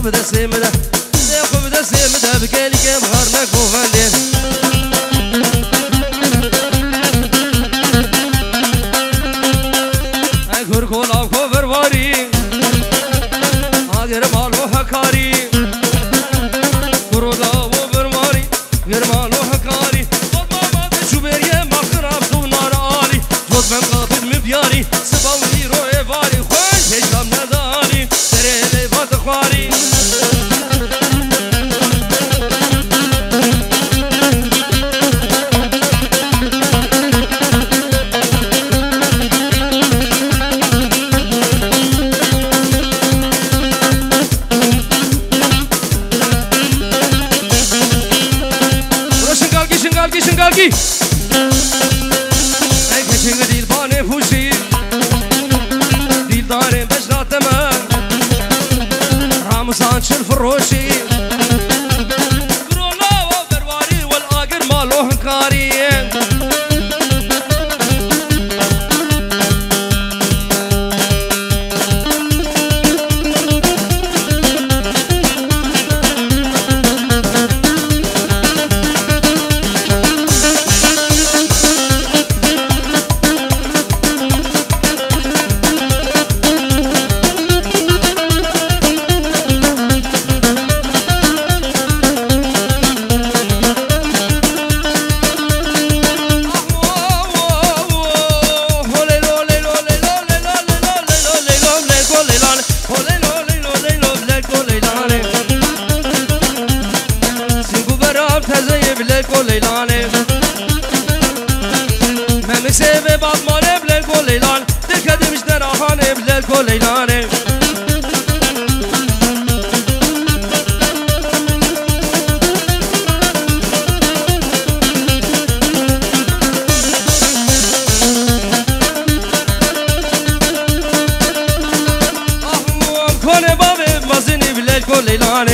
بده سيمده ديخو بده سيمده بكالي كام غارنك وفندين اكبر كولا وكوفر واري غير مالو حكاري كرولا وبرماري غير مالو حكاري ما تشو بريه ما خراب تو نار عالي جوز من قابل مبياري سباولي روي باري خوش هجام نداري تريلي بات خواري شنقالكي اي كشنق ديل باني فوشي ديل داري بجرا تمام رامسان شلف الروشي كرولا وبرواري والاقر مالو هنكاري مسيبي بعض ما نبلك وليلان تكدي مش دراها نبلك وليلان كوني بابي مازني بلك وليلان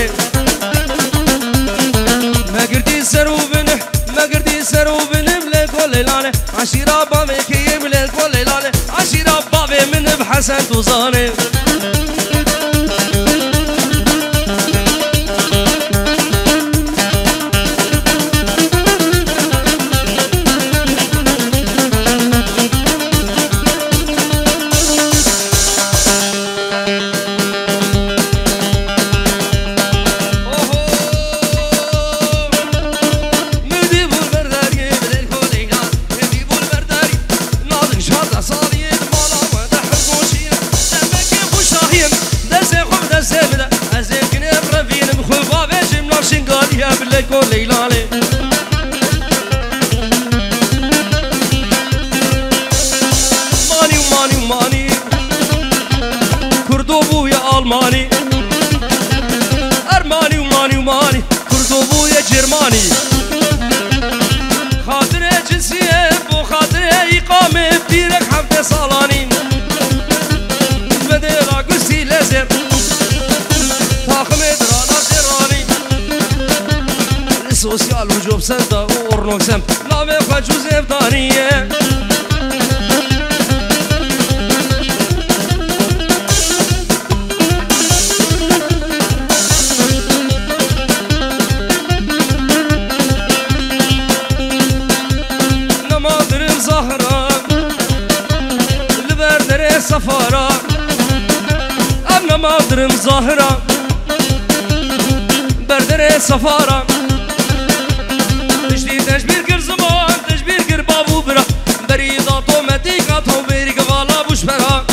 ما قردي سروبنه ما قردي سروبنه بلك وليلان عشيرة بابي كي بلك وليلان عشيرة بابي من بحسن توزاني بلك وليلاني ماني وماني وماني كردوبو يا ألماني أرماني وماني وماني كردوبو يا جرماني خاطر جنسية بو خاطر إقامة بديرك حفظ صالاني مديرا قسي لازم طاقم إدرانا جراني سوسيال وجوب سنتا وورنوك سم نامي خواج جوزيف دانية نمادرم زهرة لبردر سفارة ام نمادرم زهرة بردر سفارة تشبير كر زمان تشبير كر بابو برا بريد اوتوماتيك اتو بيرك والا بوش برا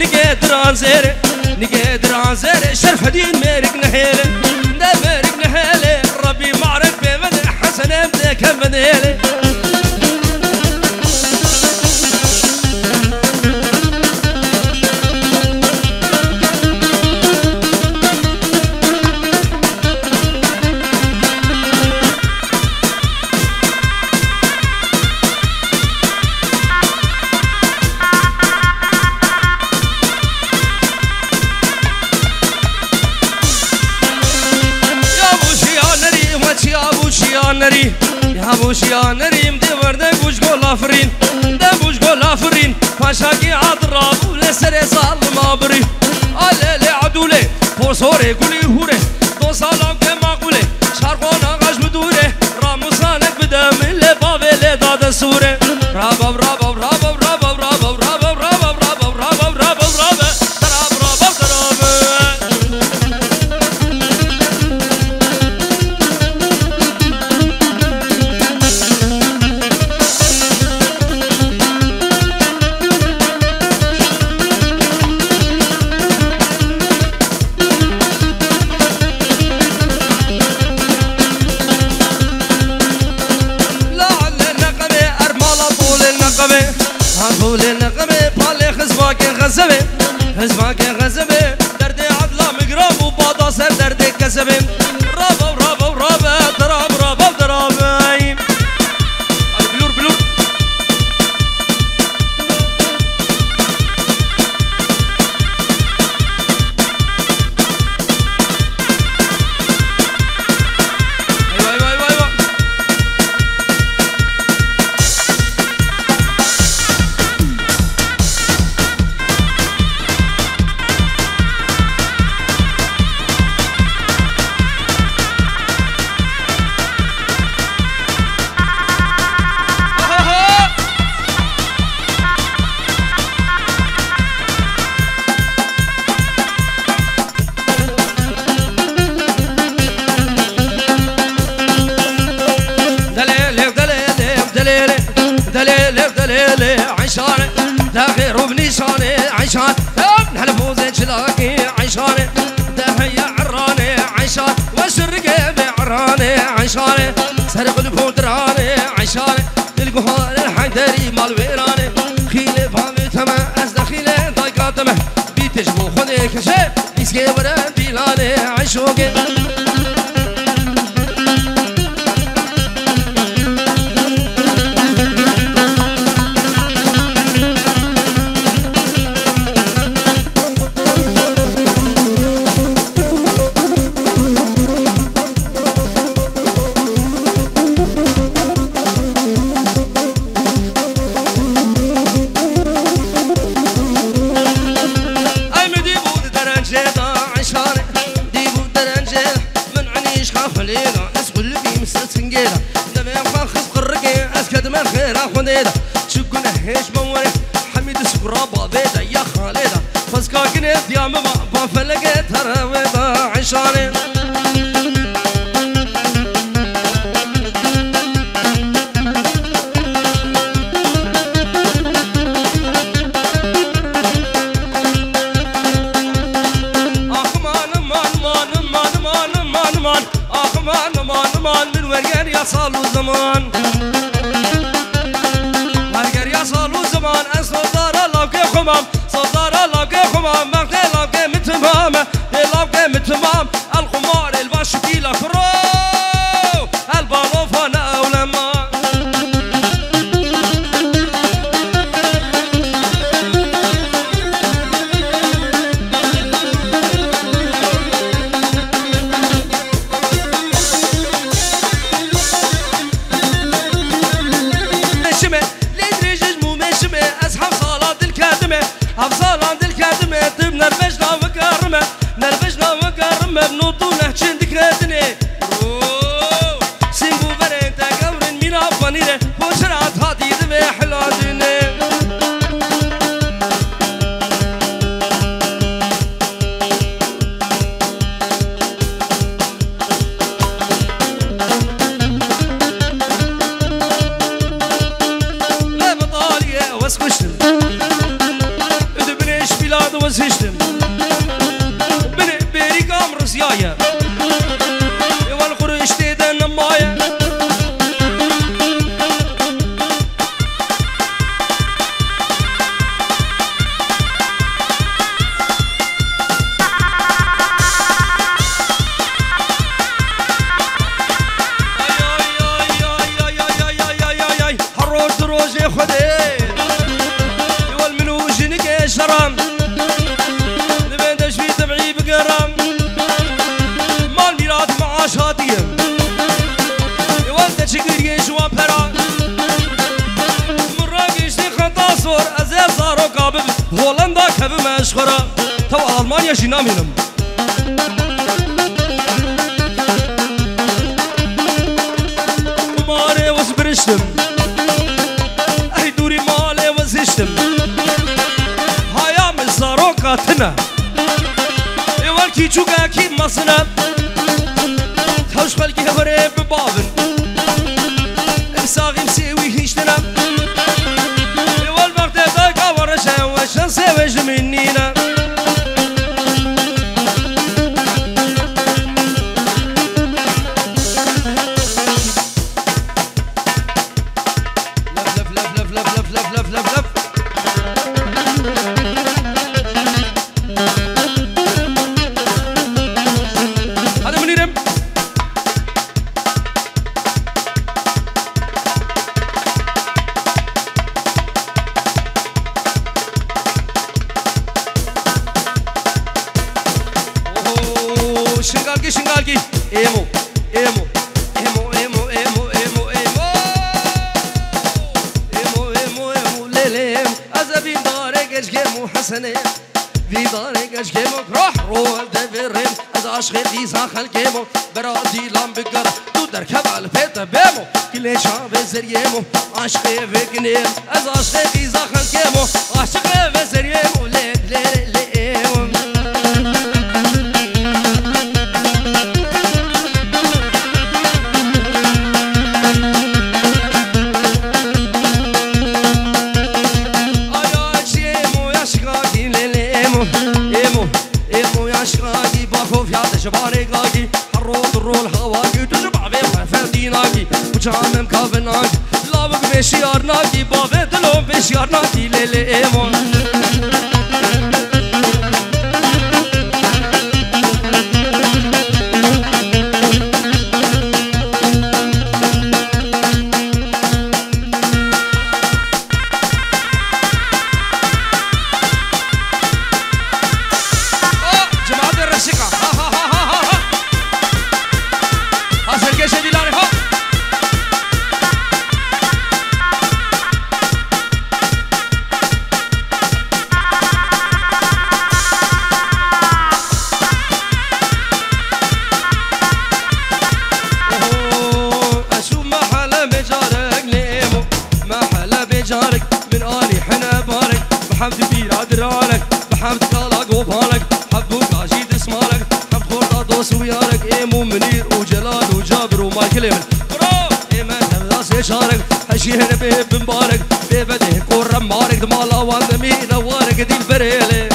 نقدر زير نقدر زير شرف دين مالك نهيله ده مالك نهيله ربي معرف بمدح حسن امدك بديله نري يا بوش يا نريم دي وردك بوش قول افرين ده بوش قول افرين فاشاكي عطراب ولسر صال مابري على عدولي فوسوري قولي هوري دو سالام كما قولي شارقونا غاش بدوري راموسانك بدم اللي بابي اللي داد السوري رابب رابب رابب رابب رابب رابب رابب رابب رابب رابب رابب دراب رابب دراب طول النقبة بالي خزباك غزبة خزباك غزبة دردي عدلا مقرب وبادا سر دردي كسبة رابا رابا رابا دراب رابا دراب بلور بلور ايوه ايوه ايوه دليل عشان ده غير بنيشاني عشان نحلفو زين شلاقي عشان ده هيا عراني عشان والشرقة بعراني عشان سرق الفودراني عشان القهار الحيدري مال ويراني خيلي فامي تما أزد خيلي ضايقاتمه بيتجبو خذي كشي بيسكي وران بيلاني عشوقي شكونا هيش بوري حميد سكرابا بيدا يا خالدا فسكا كنت يا ماما بفلقت هرويدا عشاني مان من ورقر يا صالو زمان ورقر يا صالو زمان ان صدار الله كي خمام صدار الله كي خمام مقتل الله كي متمام الله كي متمام القمار الباش كيلا كرو البالو فانا اولما نرفجنا وكرمة بنوطو نحشين ذكرتني سينبو برينتا قورن مين أفانيني وشرعت هادي ذبي حلاديني لا بطالية واسكشن ادبنيش بلادو خدي يول منو جنك شرام نبندش في تبعي بقرام مال ميرات معاش هاتيم يول تشكر يشوى برا مراقش دي خطا صور ازيل صارو قابل هولندا كبه مشخرة تو ألمانيا جينا منهم ماري وزبرشتم اي دوري مالي وزشتم هايا من صارو قاتنا يوال كي جوكا كي مصنع توش خلقي هوري ببابن امساغي مسيوي هيشتنا يوال وقت دايقا ورشا وشن سيوش منينا شنقالكي ايمو ايمو ايمو ايمو ايمو ايمو ايمو ايمو ايمو ايمو ليليم ازابي دارك اشكيمو حسني في دارك اشكيمو روح روح دبرين از عشق دي ساخل كيمو برادي لام بقر تو دركب على الفيت بيمو كل شعب زريمو عشق فيكنيم از عشق دي ساخل كيمو عشق زريمو ليل ليل ليل شباري قاقي حروط الرول هواقي وتجمع بين فرديناقي وجامم كافناقي لابق بشيارناقي بابي دلوم بشيارناقي ليلي ايمون بحمد بيراد رالك بحمد طلاق وبالك حبو قاجيد اسمالك حب خورطة دوس ويارك ايمو منير وجلال وجابر ومايكل يمن برو ايمان هلاس يشارك هشيهن بيب مبارك بيبده كورم مارك دمالا واندمي دوارك دي البريلي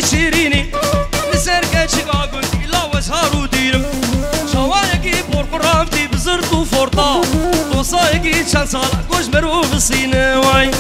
شيريني نسرقة شقاقون إلا وزهار وديرم شوايقي بور قرامتي بزرت وفورطا وصايق بگی چند سال گوش برو بسینه وای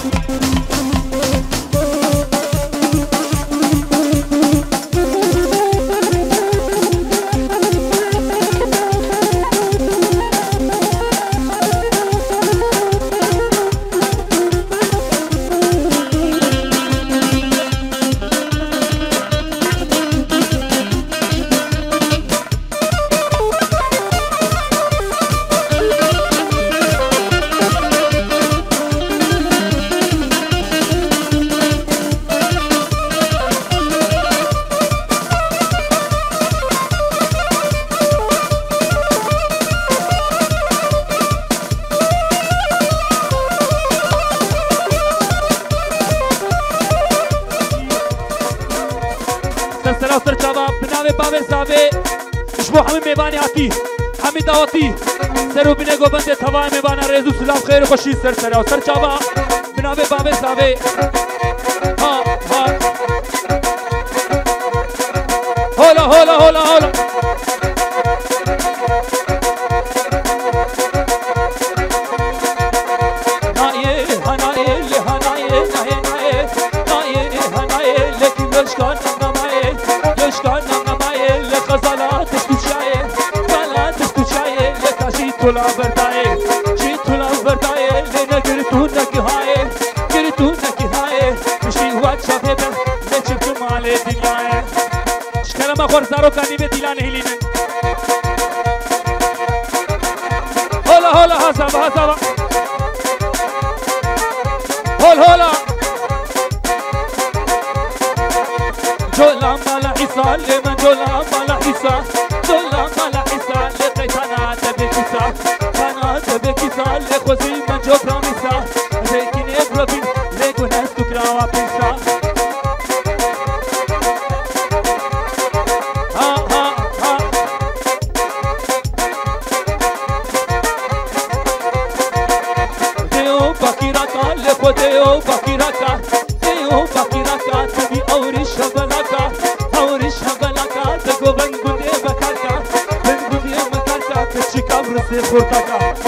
همین دعوتی سرو بینه گوبنده توای میبانه رزو سلام خیر خوشی سر سر و سر چاوا بنابه بابه ساوه ها ها هولا هولا هولا هولا تولا بردائے جی تولا بردائے لینا گرتو نگہائے گرتو نگہائے مشی ہوا چھاپے بے میں چھپتو مالے دنیا ہے شکرم اخور زارو کانی بے دلا نہیں لینے ہولا ہولا حسابا حسابا ہول ہولا جولا مالا عیسیٰ لے من جولا مالا عیسیٰ جولا مالا عیسیٰ لے قیتانا أنا تبكي سال لخوزي من جو براميسا لكن يقربين لكو ناس تكراوا بيسا ها ها ها ديو باكيراكا لخو ديو باكيراكا ديو باكيراكا تبي أوريش هبلاكا أوريش هبلاكا تقو بنقودي بكاكا بنقودي بكاكا تشيكا برسي خورتاكا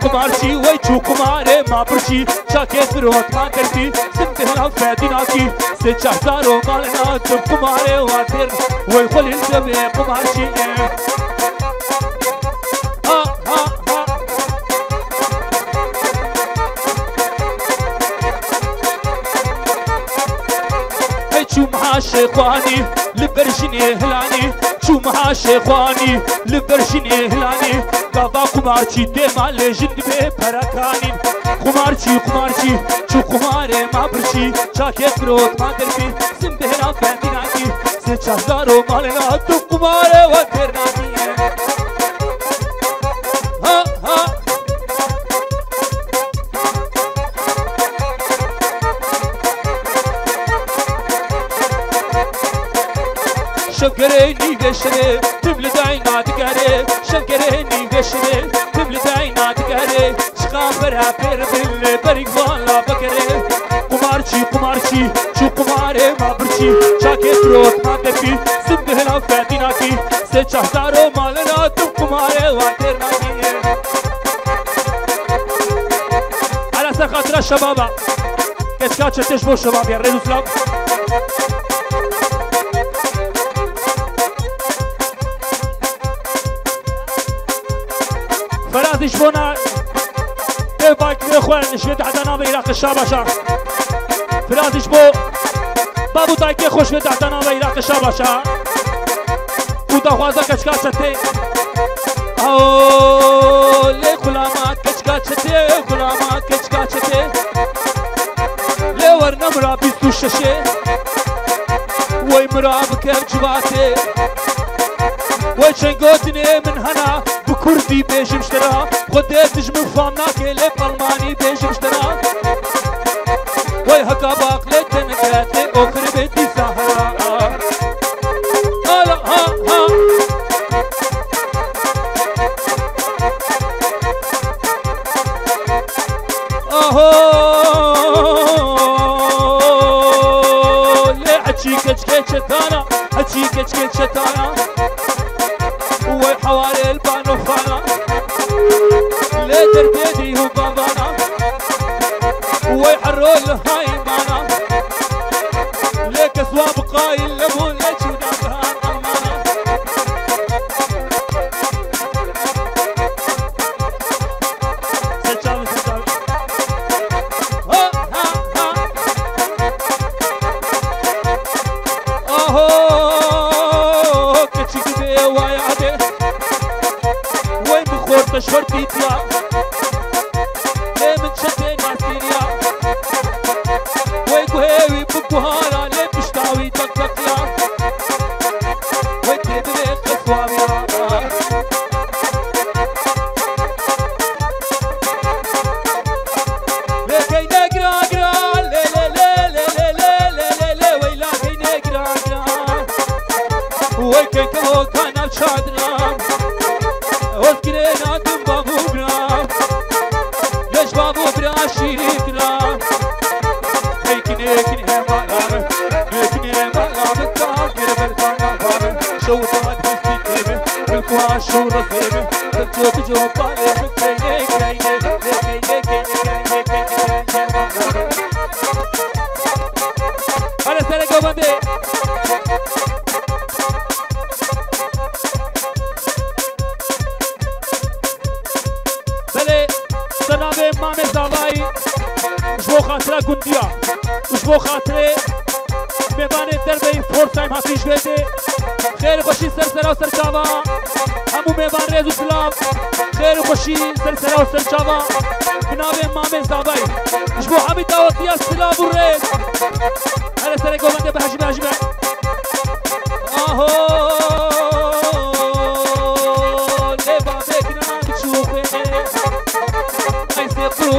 कुमारची वही चू कुमारे मापरची चाके फिरोत मांगती सिंपल हम फैदिना की से चाचारो मालना तुम कुमारे वातिर वही खुलिल जबे कुमारची हा हा हा hey चू महाशेख्वानी लिबरशनी हलानी चू महाशेख्वानी लिबरशनी हलानी Baba kumarchi de male jind be parakani kumarchi kumarchi chu kumare mabrchi chake krot maderpi sim behra fendinaki se chazaro malena tu kumare wa ternani ha ha شكرني بشري تبل داينا تقري شكرني بشري تبل داينا تقري شخابرها بير بل بريق والا بكري قمارشي قمارشي شو قماري ما برشي شاكي تروت ما تبي سبهنا فاتيناكي سيشهدارو مالنا تب قماري واترناكي على سخاطر الشبابة كشكات شتشبو الشباب يا ريدو سلام فرازي شبونا بايك اخوان نشفت حتى نام عراق الشابشة فرازي شبو بابو تايكي خوش فت حتى نام عراق الشابشة ودا خوازا كشكاشتي او لي غلامات كشكاشتي غلامات كشكاشتي لي ورنا مرا بيستو ششي وي مرا بكر جواتي وي شنقوتني من هنا بكردي بيش مشترا خديتش من فامنا كيلي بالماني بيش مشترا شتانا هجي كيش شتانا وي حوالي البانو خانا ليتر بيدي هو بابانا وي حرول هاي مانا ليك اسواب قايل لمون لجونا بهان امانا سجاوي سجاوي ها ها ها اهو كتشي كده ويعدي وين بخور تشفر بيتيا ليه من شدين عسيريا وي قهيوي بقهارا ليه بشتاوي تكتكيا وي تبري قصواميا لكي نقرا قرا لي لي لي لي لي لي لي وي لكي نقرا قرا وي كي كهو كان شادنا وذكرنا دم بابو برا ليش بابو برا شيرتنا هيكني هما هيكني هما تاجر برتانا بابا شو طاد بستيكي بالكوا شو رزيبي تجوك جو بالي كيني كيني كيني كيني كيني على سلك بندي سنابه مامي زاوایی شبو خاطره گندیا شبو خاطره میبانه دربی فورسایم حفیش بده خیر خوشی سر سر و سر چاوا همو میبان ریز و سلام خیر خوشی سر سر و سر چاوا بنابه مامي زاوایی شبو حمی داوتی سلام و ریز هر سر گوانده به حجمه حجمه آهو لبا بکنم چوخه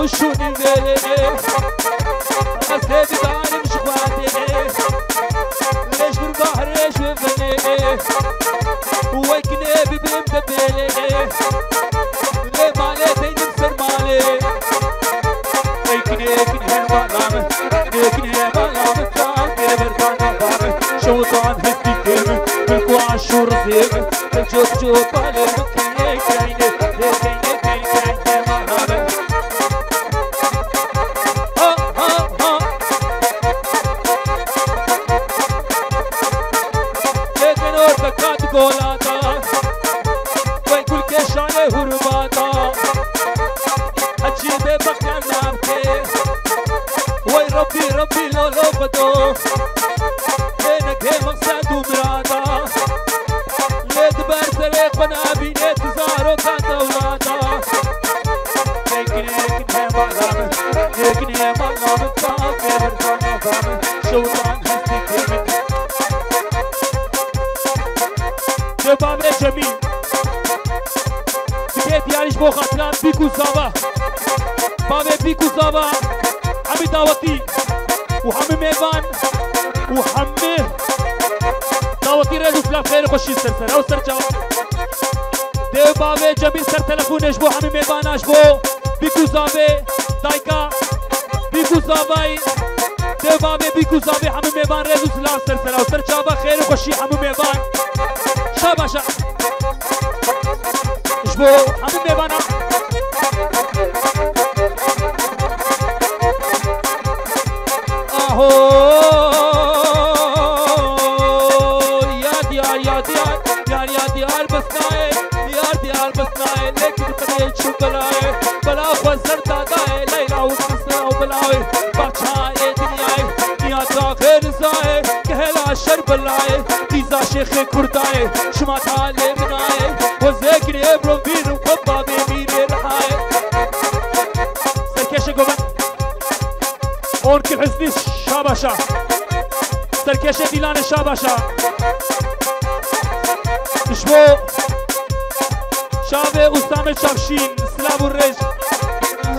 شوني ملي أسهب داري مش خواتي ليش بالبحر ليش بفني ويكني ببين ببيلي لي مالي بين بسر مالي ويكني كني هالمالام كني هالمالام كان برتانا بامي شوطان هستي كيمي بالكوا شو رزيمي جوك جوك بالي كيني كيني كيني كيني مالامي गोलाता कोई कुल के शाने हुरबाता अच्छी बेबकिया नाम थे वही रब्बी रब्बी लो लो बदो ये नखे मकसद उमराता ये दबर सरे बना भी ने तुजारों का दौलाता लेकिन है मालूम लेकिन है मालूम का के बरसाना बाम शौतान हंसी के بابا جميل بيت ياريش بو خاطران بيكو زابا بابا بيكو زابا عمي داوتي وحمي ميبان وحمي داوتي ريزو سلام خير خوشي سرسر او سرجا ديو بابا جميل سر تلفونش بو حمي ميباناش بو بيكو زابا دايكا بيكو زاباي ديو بابا بيكو زابا حمي ميبان ريزو سلام سرسر او سرجا خير خوشي حمي ميبان شاباشا شبو همون میبانم آهو یاد یار یاد یار یار یاد یار بسنائے یاد یار بسنائے لیکن قدیل چو بلائے بلا خوز زردادائے لیلہ و قصہ و بلائے بچائے دنیائے نیاد آخر زائے کہلا شر بلائے تیزا شیخ کردائے شما تالے منائے و ذکر ابرو بیر و خبا بمیر رہائے سرکش گوبن اور کی حزبی شاباشا سرکش دیلان شاباشا شبو شاب اسام چافشین سلام الرج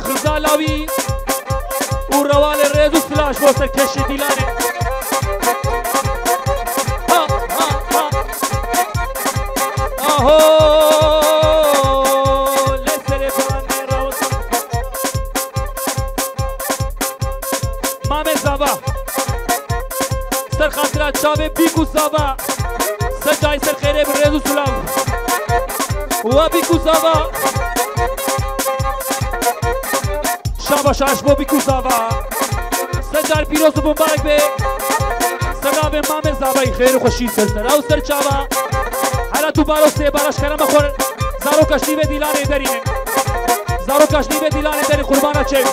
خزالاوی و روال الرج و سلاش بو سرکش دیلانه سر خاطرات شابه بیکو سابا سر جای سر خیره برز و سلام و بیکو سابا شابا شاش بو بیکو سابا سر جار پیروز و مبارک به سلام مام زابای خیر و خوشی سر سر و سر چاوا حالا تو بارو سه بارش کرم بخور زارو کشتی به دیلانه درینه زارو کشتی به دیلانه دری قربانا چک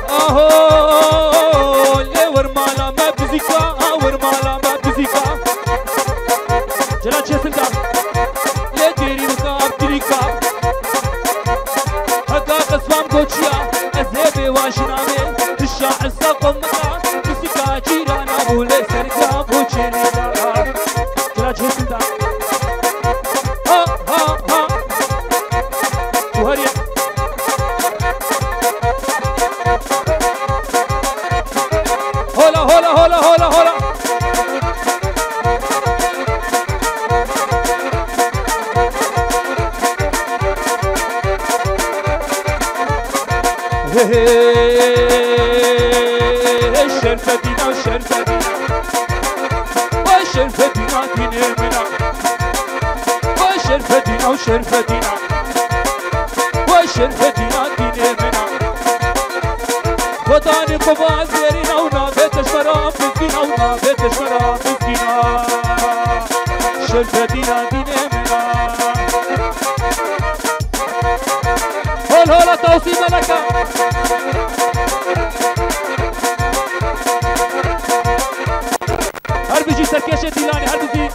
آهو لیور مالا مبزیکا آور مالا مبزیکا جلا چه سلطان لی دیری مقاب دیریکا حقا قسمام گوچیا از هبه واشنامه تشاع الساقم مقا بزیکا جیرانا بوله سرگا بوچه نیدا جلا چه سلطان شرفتينا وشرفتينا وشرفتينا ديني منا وشرفتينا وشرفتينا وشرفتينا ديني منا وطاني قبال زيرنا ونابت شمرا مسكينا ونابت شمرا مسكينا شرفتينا ديني منا هول هولا توصيب لك هر بيجي سركشة ديلاني هر بيجي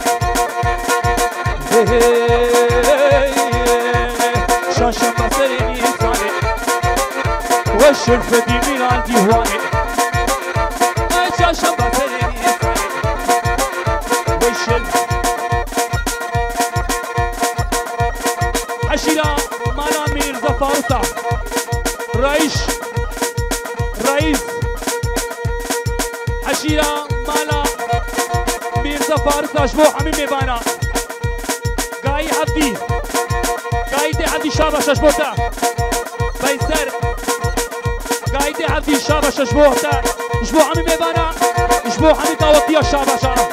شاشة بسريني إنساني والشرفة دي من عندي هواني شاشة بسريني إنساني والشرفة حشيرة مالا ميرزا فاوتا رئيس حشيرة مالا ميرزا فارسا شبو حمي ميبانا قاي حبدي قاي دي حبدي شابا شبوتا بيسر قاي دي حبدي شابا شبوتا شبو حمي ميبانا شبو حمي داوتيا شابا شابا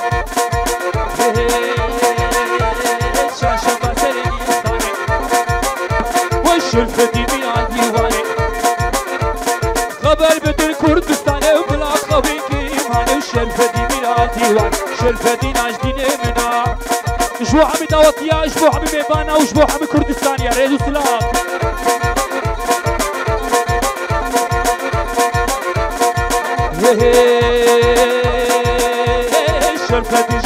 شاشا بسريني إنساني والشرفة دي من عندي واني خبر بدل كردستاني وبلا خوي كيماني والشرفة دي من عندي واني شرفة دي ناجديني منا شبو حمي داوتيا شبو حمي ميبانا وشبو حمي كردستان يا ريز وسلام شرفة دي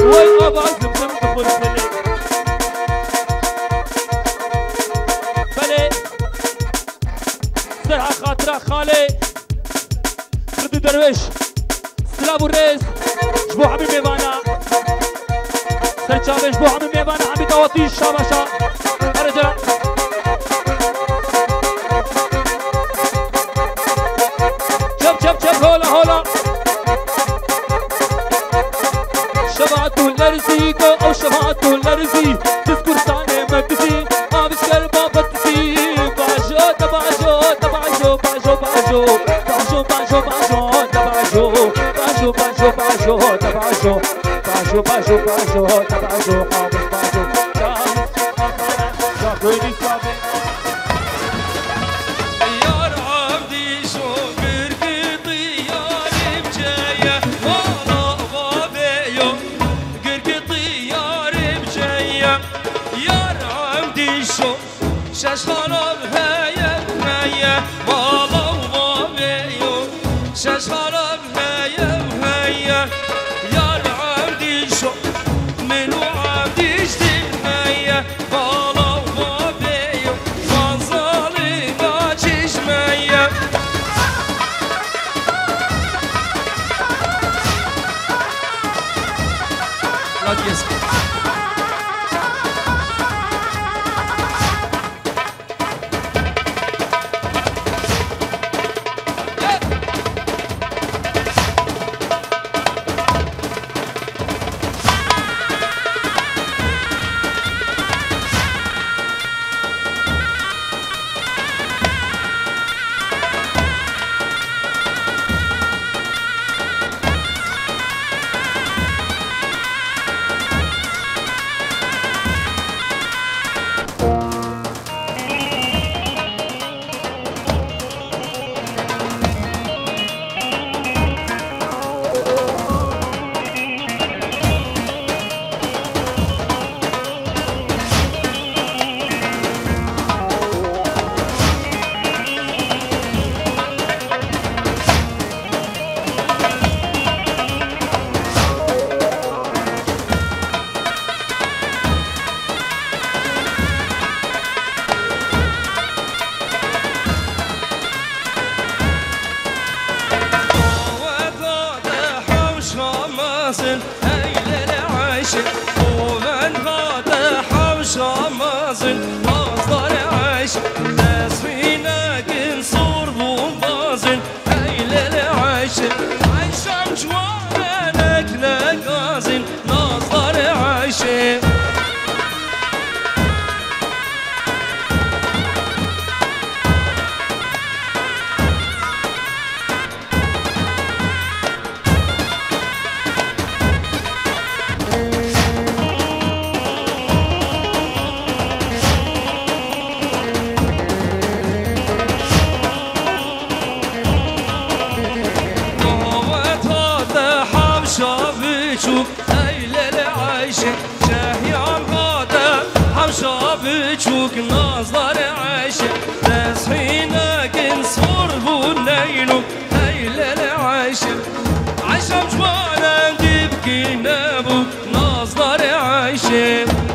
وي أبا زمزم تفر سلي بلي سرعة خاطرة خالي خردو درويش سلام الرئيس شبو حمي ميبانا سرچاوه شبو حمي ميبانا حمي داوتي شاباشا هرجا شب هولا هولا شبعتو الارزي كو او شبعتو الارزي تذكر ثاني مكسي عابس قلبا بتسي باجو تباجو تباجو باجو باجو باجو باجو باجو تباجو باجو باجو باجو تباجو باجو باجو باجو تباجو عابس باجو شاكويني سابي شش خراب هيا هيا والله وبابيو شش خراب هيا هيا يا العبدي شو منو عبدي جديد هيا والله وبابيو فانزالي ناجيش ميا لا تيسكت سلوك نظر عاشق تسحينك نصور بنينو هيل العاشق عشم جوانا تبكي نابو نظر عاشق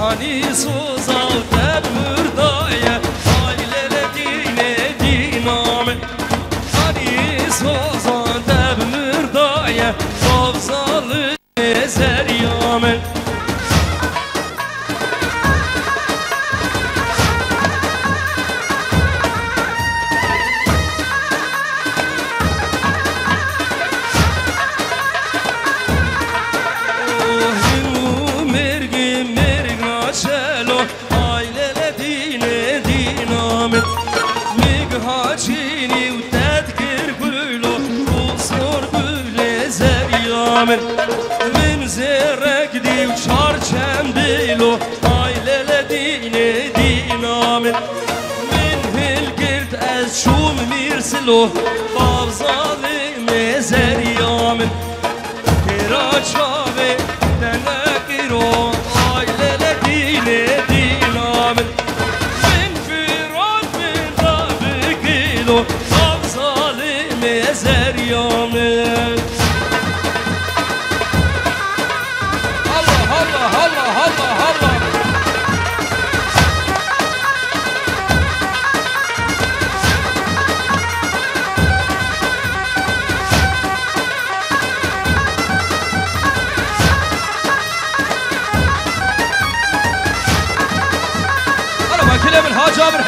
Hani soza ter murdaya ailele dine diname Hani soza ter murdaya savzalı ezer yamen من زرق دي وشار شمديلو عيلة ديني دينامن من هالقرد أشوم ميرسلو طاب ظالم زريامن كراج شابي تناكرو عيلة ديني دينامن من فيران من طابقيلو طاب ظالم زريامن جابر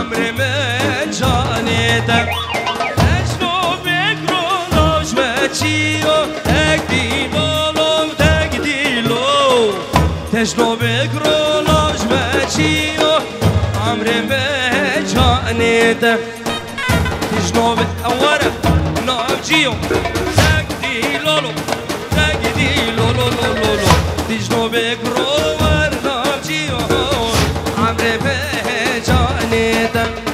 عمري ما جانيتك أجنو بكرونوش باتشيو تقديلو تقديلو تجنو بكرونوش باتشيو عمري ما جانيتك تجنو بأورا نوجيو تقديلو تقديلو تجنو بكرونوش نوجيو عمري ما جانيتك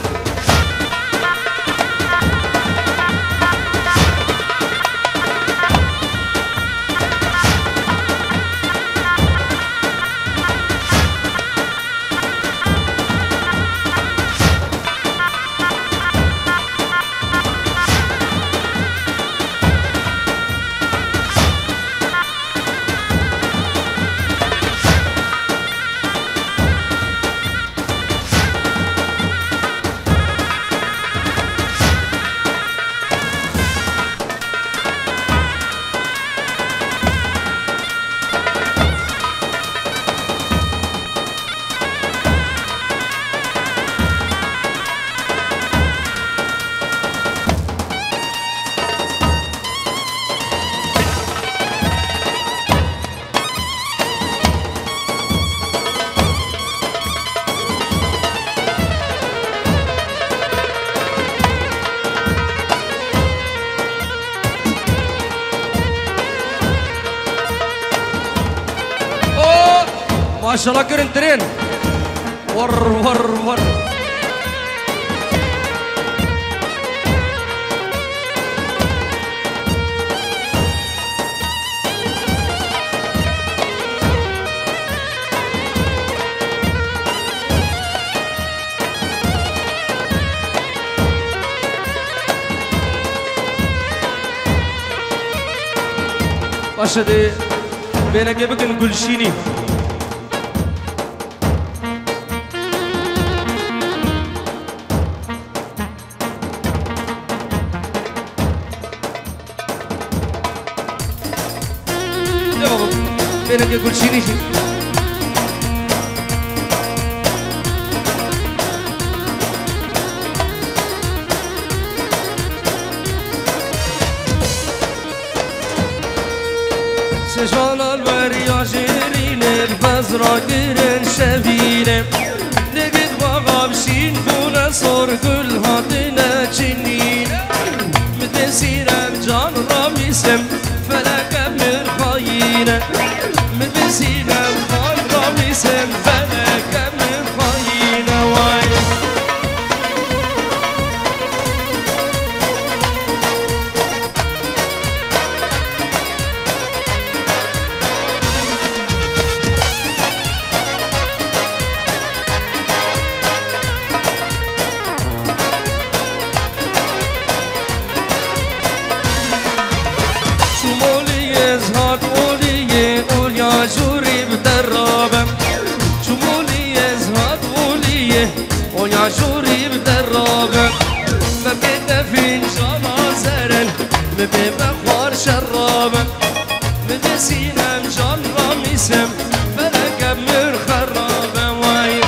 ماشاءالله كرن ترين ور ور ور باشا دي بينك بكن كل شيني بينك كل شيني شجان الوريا جيرينه البزرا قرن شبينه نقد وغابشين فونا صور كل هاتنا جنينه متسيرم جان راميسم فلك مرخاينه متسيرم جان راميسم فلك مرخاينه واي جوري بدرابة شمولي يزهد وليه ويا جوري بدرابة ما بينا فنجان زرن ما بينا خوار شرابة من سينا مجان راميسم فلك بمر خرابة واي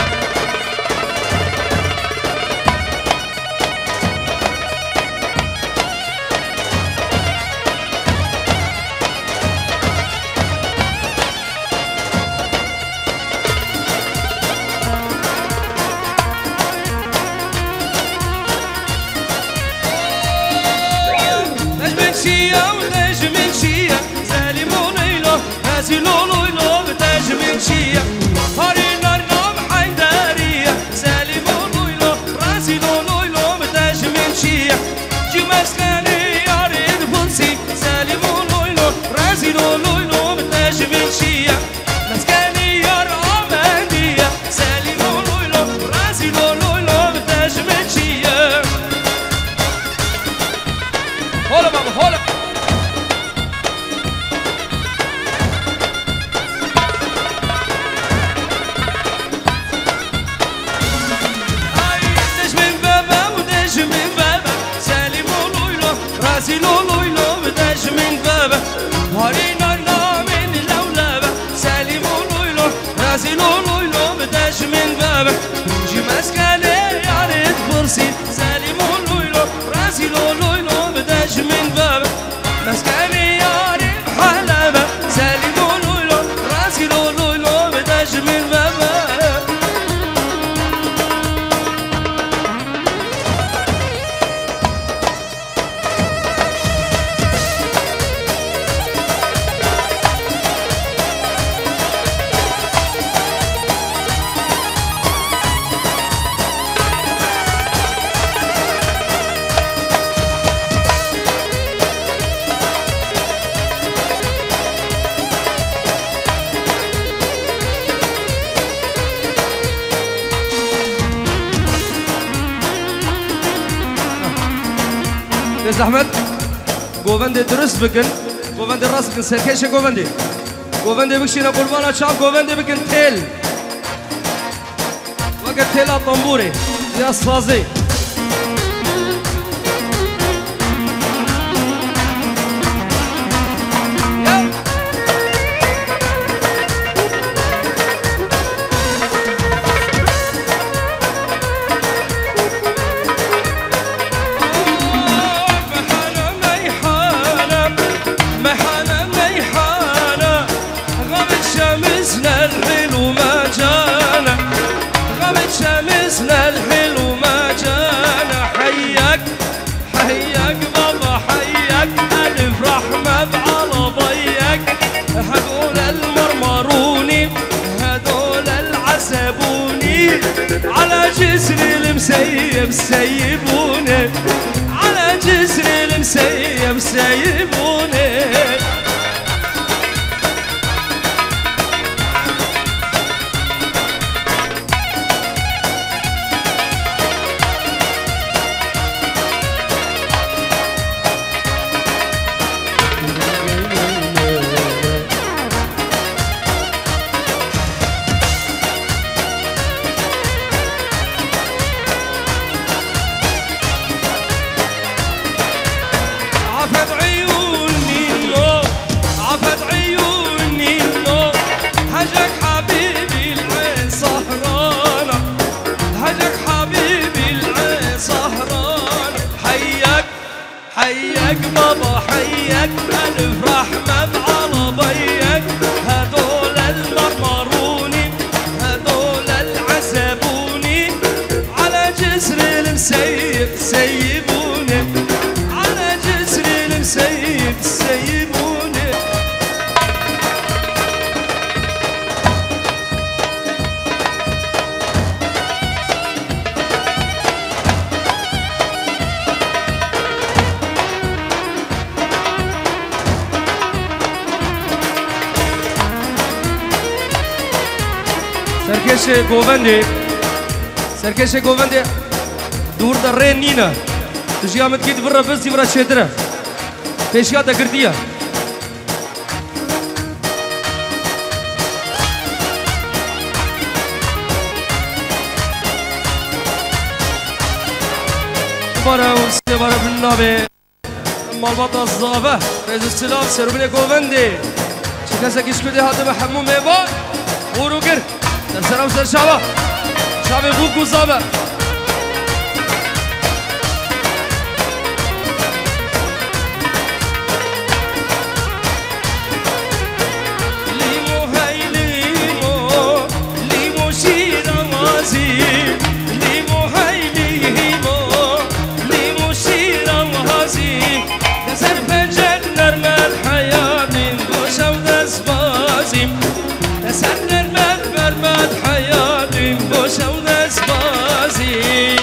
زحمت گووند درست بکن گووند راست بکن سرکش گووند بکشین قربانا چاپ گووند بکن تل وقت تل طنبوره یا سازی شمسنا الحلو ما جانا حياك حياك بابا حياك ألف رحمة على ضيك هدول المرمروني هدول جسر المسيب سيبوني على جسر المسيب سيبوني حيك بابا حيك ألف رحمة على ضيك هذول المرمروني هذول العسبوني على جسر المسيب سيبوني على جسر المسيب سيبوني سرکش گوونده دور در رین نینه تجیامت کید برا بستی برا چیدره پیشیات کردیه بارا و سه بارا بنابه مالبات الزابه رئیس السلام سربیل گوونده چه کسا کش کده هاته به حموم میبان برو گر در سرم سر شابه شابه بوک و زابه لیمو هی لیمو لیمو شیرازی لیمو هی لیمو لیمو شیرازی دسر پنجر نرمد حیاتیم گوشم دست بازیم دسر نرمد برمد حیاتیم گوشم دست بازیم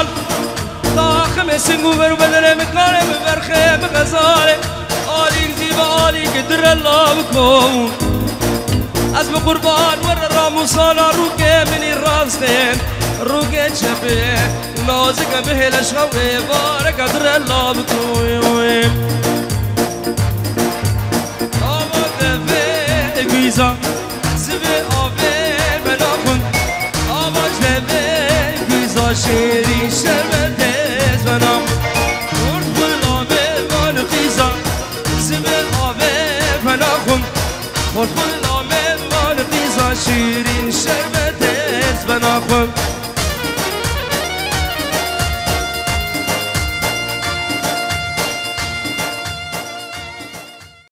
مال طاخم سنگو برو بدره مکانه ببرخه بغزاره آلیک زیبا آلیک در الله بکن از بقربان ور راموسانا روکه منی راستین روکه چپه نازک بهلش خواه بارک در الله بکن آمد به گویزا زبه آبه بناخون آمد به گویزا شیری شربتیز بناخون ورد بلامه من خیزا زبه آبه بناخون ورد بلامه من خیزا شیرین شربتیز بناخون